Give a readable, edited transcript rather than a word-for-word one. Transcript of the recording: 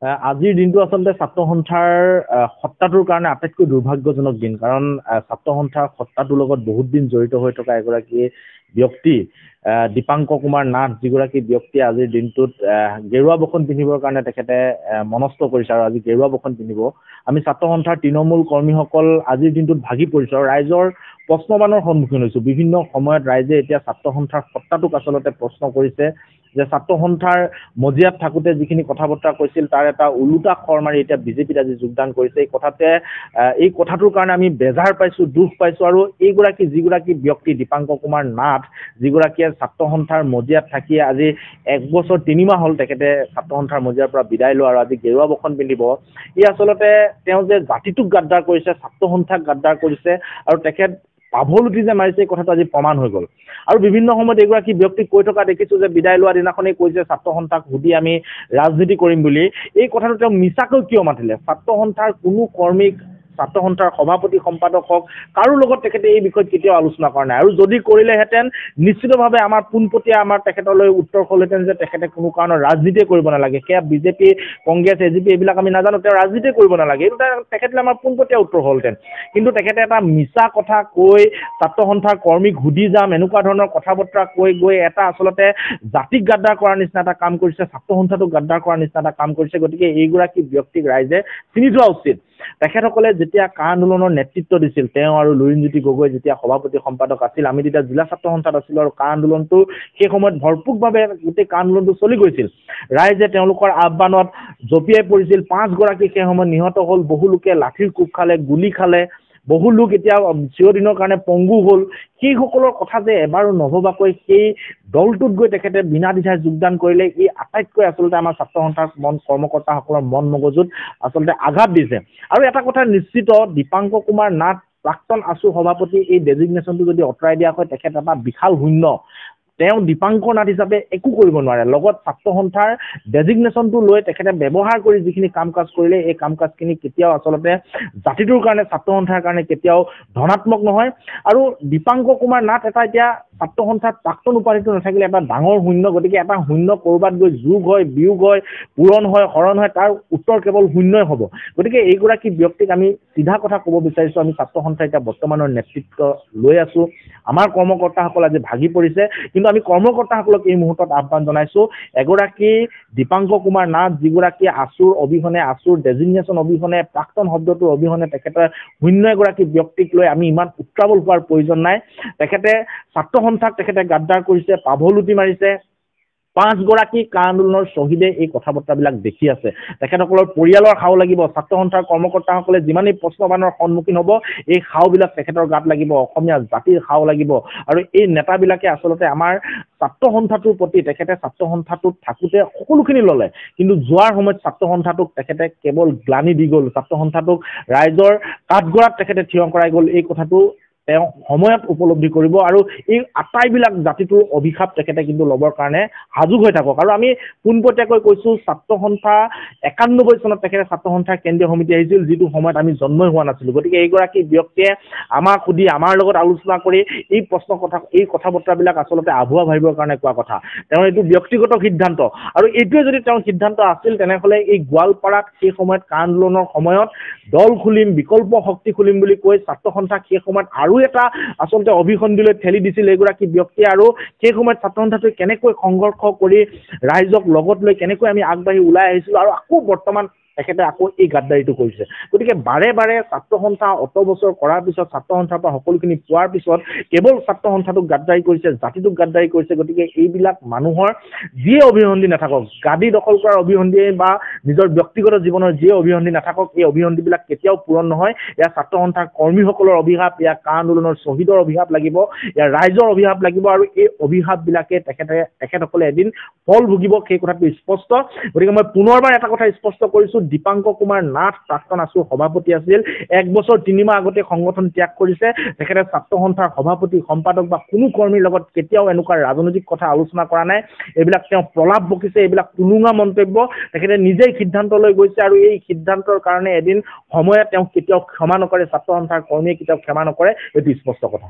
আজিৰ দিনটো আচলতে ছাত্ৰ সন্থাৰ সত্তাটোৰ কাৰণে আটাইতকৈ দুৰ্ভাগ্যজনক দিন। কাৰণ ছাত্ৰ সন্থাৰ সত্তাটোৰ লগত বহুত দিন জড়িত হৈ থকা এগৰাকী ব্যক্তি দীপাংকৰ কুমাৰ নাথ যিগৰাকী ব্যক্তিয়ে আজিৰ দিনটোত গেৰুৱা বসন পিন্ধিবৰ কাৰণে তেখেতে মনস্থ কৰিছে আৰু আজি গেৰুৱা বসন পিন্ধিব। আমি ছাত্ৰ সন্থাৰ তৃণমূল কৰ্মীসকল আজিৰ দিনটোত ভাগি পৰিছোঁ আৰু ৰাইজৰ প্ৰশ্নবানৰ সন্মুখীন হৈছোঁ। বিভিন্ন সময়ত ৰাইজে এতিয়া ছাত্ৰ সন্থাৰ সত্তাটোক আচলতে প্ৰশ্ন কৰিছে যে ছাত্ৰ সন্থাৰ মজিয়াত থাকোঁতে যিখিনি কথা বতৰা কৈছিল তাৰ এটা ওলোটা খৰ মাৰি এতিয়া বিজেপিত আজি যোগদান কৰিছে। এই কথাটোৰ কাৰণে আমি বেজাৰ পাইছোঁ, দুখ পাইছোঁ। আৰু যিগৰাকী ব্যক্তি দীপাংকৰ কুমাৰ নাথ যিগৰাকীয়ে ছাত্ৰ সন্থাৰ মজিয়াত থাকি আজি 1 বছৰ 3 মাহ হ'ল তেখেতে ছাত্ৰ সন্থাৰ মজিয়াৰ পৰা বিদায় লোৱা আৰু আজি গেৰুৱা বসন পিন্ধিব। আচলতে তেওঁ যে জাতিটোক গাদ্দাৰ কৰিছে, ছাত্ৰ সন্থাক গাদ্দাৰ কৰিছে আৰু তেখেত পাভলুটি যে মাৰিছে এই কথাটো আজি প্ৰমাণ হৈ গ'ল। আৰু বিভিন্ন সময়ত এইগৰাকী ব্যক্তিক কৈ থকা দেখিছোঁ যে বিদায় লোৱা দিনাখনেই কৈছে ছাত্ৰ সন্থাক সুধি আমি ৰাজনীতি কৰিম বুলি। এই কথাটো তেওঁ মিছাকৈ কিয় মাতিলে? ছাত্ৰ সন্থাৰ কোনো কৰ্মীক, ছাত্ৰ সন্থাৰ সভাপতি সম্পাদক হওক কাৰো লগত তেখেতে এই বিষয়ত কেতিয়াও আলোচনা কৰা নাই। আৰু যদি কৰিলেহেঁতেন নিশ্চিতভাৱে আমাৰ পোনপটীয়া তেখেতলৈ উত্তৰ হ'লহেঁতেন যে তেখেতে কোনো কাৰণত ৰাজনীতিয়ে কৰিব নালাগে। সেয়া বিজেপি, কংগ্ৰেছ, এজিপি এইবিলাক আমি নাজানো, তেওঁ ৰাজনীতিয়ে কৰিব নালাগে। এইটো তেখেতলৈ আমাৰ পোনপটীয়া উত্তৰ হ'লহেঁতেন। কিন্তু তেখেতে এটা মিছা কথা কৈ ছাত্ৰ সন্থাৰ কৰ্মীক সুধি যাম এনেকুৱা ধৰণৰ কথা বতৰা কৈ গৈ এটা আচলতে জাতিক গাদ্দাৰ কৰাৰ নিচিনা এটা কাম কৰিছে, ছাত্ৰ সন্থাটোক গাদ্দাৰ কৰাৰ নিচিনা এটা কাম কৰিছে। গতিকে এইগৰাকী ব্যক্তিক ৰাইজে চিনি থোৱা উচিত। তেখেতসকলে যেতিয়া কা আন্দোলনৰ নেতৃত্ব দিছিল, তেওঁ আৰু লুৰিণজ্যোতি গগৈ যেতিয়া সভাপতি সম্পাদক আছিল, আমি তেতিয়া জিলা ছাত্ৰ সন্থাত আছিলোঁ আৰু কা আন্দোলনটো সেই সময়ত ভৰপূৰভাৱে গোটেই কা আন্দোলনটো চলি গৈছিল। ৰাইজে তেওঁলোকৰ আহ্বানত জঁপিয়াই পৰিছিল। 5 গৰাকী সেই সময়ত নিহত হ'ল, বহু লোকে লাঠিৰ কোব খালে, গুলি খালে, বহু লোক এতিয়া চিৰদিনৰ কাৰণে পংগু হ'ল। সেইসকলৰ কথা যে এবাৰো নভবাকৈ সেই দলটোত গৈ তেখেতে বিনা দ্বিধাই যোগদান কৰিলে, এই আটাইতকৈ আচলতে আমাৰ ছাত্ৰ সন্থাৰ কৰ্মকৰ্তাসকলৰ মন মগজুত আচলতে আঘাত দিছে। আৰু এটা কথা নিশ্চিত, দীপাংকৰ কুমাৰ নাথ প্ৰাক্তন আছু সভাপতি এই ডেজিগনেশ্যনটো যদি আঁতৰাই দিয়া হয় তেখেত এটা বিশাল শূন্য। তেওঁ দীপাংকৰ নাথ হিচাপে একো কৰিব নোৱাৰে। লগত ছাত্ৰ সন্থাৰ ডেজিগনেশ্যনটো লৈ তেখেতে ব্যৱহাৰ কৰি যিখিনি কাম কাজ কৰিলে এই কাম কাজখিনি কেতিয়াও আচলতে জাতিটোৰ কাৰণে, ছাত্ৰ সন্থাৰ কাৰণে কেতিয়াও ধনাত্মক নহয়। আৰু দীপাংকৰ কুমাৰ নাথ এতিয়া ছাত্ৰ সন্থাৰ প্ৰাক্তন উপাধিটো নাথাকিলে এটা ডাঙৰ শূন্য। গতিকে এটা শূন্য ক'ৰবাত গৈ যোগ হয়, বিয়োগ হয়, পূৰণ হয়, হৰণ হয়, তাৰ উত্তৰ কেৱল শূন্যই হ'ব। গতিকে এইগৰাকী ব্যক্তিক আমি চিধা কথা ক'ব বিচাৰিছোঁ, আমি ছাত্ৰ সন্থা এতিয়া বৰ্তমানৰ নেতৃত্ব লৈ আছোঁ। আমাৰ কৰ্মকৰ্তাসকল আজি ভাগি পৰিছে, কিন্তু আমি কৰ্মকৰ্তাসকলক এই মুহূৰ্তত আহ্বান জনাইছোঁ, এগৰাকী দীপাংকৰ কুমাৰ নাথ যিগৰাকী আছুৰ অবিহনে, আছুৰ ডেজিগনেশ্যন অবিহনে, প্ৰাক্তন শব্দটোৰ অবিহনে তেখেতৰ শূন্য এগৰাকী ব্যক্তিক লৈ আমি ইমান উত্ৰাৱল হোৱাৰ প্ৰয়োজন নাই। তেখেতে ছাত্ৰ সন্থাক তেখেতে গাদ্দাৰ কৰিছে, পাভলুটি মাৰিছে। 5 গৰাকী কা আন্দোলনৰ শ্বহীদে এই কথা বতৰাবিলাক দেখি আছে। তেখেতসকলৰ পৰিয়ালৰ খাও লাগিব। ছাত্ৰ সন্থাৰ কৰ্মকৰ্তাসকলে যিমানেই প্ৰশ্নবানৰ সন্মুখীন হ'ব এই খাওবিলাক তেখেতৰ গাত লাগিব, অসমীয়া জাতিৰ খাও লাগিব। আৰু এই নেতাবিলাকে আচলতে আমাৰ ছাত্ৰ সন্থাটোৰ প্ৰতি, তেখেতে ছাত্ৰ সন্থাটোত থাকোঁতে সকলোখিনি ল'লে, কিন্তু যোৱাৰ সময়ত ছাত্ৰ সন্থাটোক তেখেতে কেৱল গ্লানি দি গ'ল, ছাত্ৰ সন্থাটোক ৰাইজৰ কাঠগড়াত তেখেতে থিয় কৰাই গ'ল। এই কথাটো তেওঁ সময়ত উপলব্ধি কৰিব আৰু এই আটাইবিলাক জাতিটোৰ অভিশাপ তেখেতে কিন্তু ল'বৰ কাৰণে সাজু হৈ থাকক। আৰু আমি পোনপটীয়াকৈ কৈছোঁ, ছাত্ৰ সন্থা 91 চনত তেখেতে ছাত্ৰ সন্থাৰ কেন্দ্ৰীয় সমিতি আহিছিল, যিটো সময়ত আমি জন্মই হোৱা নাছিলোঁ। গতিকে এইগৰাকী ব্যক্তিয়ে আমাক সুধি, আমাৰ লগত আলোচনা কৰি এই কথা বতৰাবিলাক আচলতে আভুৱা ভাবিবৰ কাৰণে কোৱা কথা। তেওঁৰ এইটো ব্যক্তিগত সিদ্ধান্ত, আৰু এইটোৱে যদি তেওঁৰ সিদ্ধান্ত আছিল তেনেহ'লে এই গোৱালপাৰাত সেই সময়ত কা আন্দোলনৰ সময়ত দল খুলিম, বিকল্প শক্তি খুলিম বুলি কৈ ছাত্ৰ সন্থাক সেই সময়ত আৰু এটা আচলতে অভিসন্ধিলৈ ঠেলি দিছিল এইগৰাকী ব্যক্তিয়ে। আৰু সেই সময়ত ছাত্ৰ সন্থাটোৱে কেনেকৈ সংঘৰ্ষ কৰি ৰাইজক লগত লৈ কেনেকৈ আমি আগবাঢ়ি ওলাই আহিছিলোঁ, আৰু আকৌ বৰ্তমান তেখেতে আকৌ এই গাদ্দাৰীটো কৰিছে। গতিকে বাৰে বাৰে ছাত্ৰ সন্থা অত বছৰ কৰাৰ পিছত, ছাত্ৰ সন্থাৰ পৰা সকলোখিনি পোৱাৰ পিছত কেৱল ছাত্ৰ সন্থাটোক গাদ্দাৰী কৰিছে, জাতিটোক গাদ্দাৰী কৰিছে। গতিকে এইবিলাক মানুহৰ যিয়ে অভিসন্ধি নাথাকক, গাদী দখল কৰাৰ অভিসন্ধিয়ে বা নিজৰ ব্যক্তিগত জীৱনৰ যিয়ে অভিসন্ধি নাথাকক, এই অভিসন্ধিবিলাক কেতিয়াও পূৰণ নহয়। এয়া ছাত্ৰ সন্থাৰ কৰ্মীসকলৰ অভিশাপ, এয়া কা আন্দোলনৰ শ্বহীদৰ অভিশাপ লাগিব, এয়া ৰাইজৰ অভিশাপ লাগিব। আৰু এই অভিশাপবিলাকে তেখেতসকলে এদিন ফল ভুগিব, সেই কথাটো স্পষ্ট। গতিকে মই পুনৰবাৰ এটা কথা স্পষ্ট কৰিছোঁ, দীপাংকৰ কুমাৰ নাথ প্ৰাক্তন আছুৰ সভাপতি আছিল, 1 বছৰ 3 মাহ আগতে সংগঠন ত্যাগ কৰিছে। তেখেতে ছাত্ৰ সন্থাৰ সভাপতি, সম্পাদক বা কোনো কৰ্মীৰ লগত কেতিয়াও এনেকুৱা ৰাজনৈতিক কথা আলোচনা কৰা নাই। এইবিলাক তেওঁ প্ৰলাপ বকিছে, এইবিলাক টুলুঙা মন্তব্য। তেখেতে নিজেই সিদ্ধান্ত লৈ গৈছে, আৰু এই সিদ্ধান্তৰ কাৰণে এদিন সময়ত তেওঁক কেতিয়াও ক্ষমা নকৰে, ছাত্ৰ সন্থাৰ কৰ্মীয়ে কেতিয়াও ক্ষমা নকৰে, এইটো স্পষ্ট কথা।